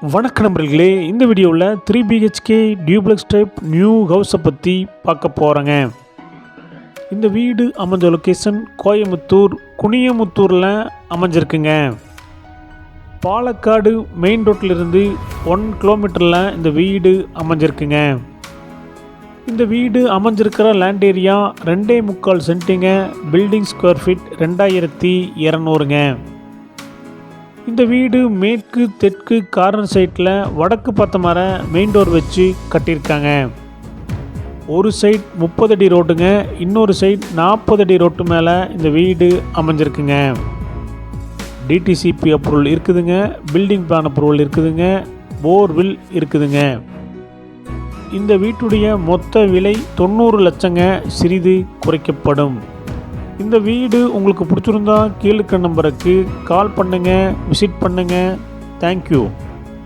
வணக்க நண்பர்களே, இந்த வீடியோவில் 3 BHK டியூப்ளெக்ஸ் டைப் நியூ ஹவுஸை பற்றி பார்க்க போகிறேங்க. இந்த வீடு அமைஞ்ச லொக்கேஷன் கோயமுத்தூர் குனியமுத்தூரில் அமைஞ்சிருக்குங்க. பாலக்காடு மெயின் ரோட்டிலிருந்து 1 கிலோமீட்டரில் இந்த வீடு அமைஞ்சிருக்குங்க. இந்த வீடு அமைஞ்சிருக்கிற லேண்ட் ஏரியா 2.25 சென்ட்டுங்க. பில்டிங் ஸ்கொயர் ஃபீட் 2200ங்க. இந்த வீடு மேற்கு தெற்கு கார்னர் சைட்டில் வடக்கு பார்த்த மாதிரி மெயின் டோர் வச்சு கட்டியிருக்காங்க. ஒரு சைட் 30 அடி ரோட்டுங்க, இன்னொரு சைட் 40 அடி ரோட்டு மேலே இந்த வீடு அமைஞ்சிருக்குங்க. டிடிசிபி அப்ரூவல் இருக்குதுங்க, பில்டிங் பிளான் அப்ரூவல் இருக்குதுங்க, போர்வில் இருக்குதுங்க. இந்த வீட்டுடைய மொத்த விலை 90 லட்சங்க, சிறிது குறைக்கப்படும். இந்த வீடு உங்களுக்கு பிடிச்சிருந்தா கீழே நம்பருக்கு கால் பண்ணுங்கள், விசிட் பண்ணுங்கள். தேங்க்யூ.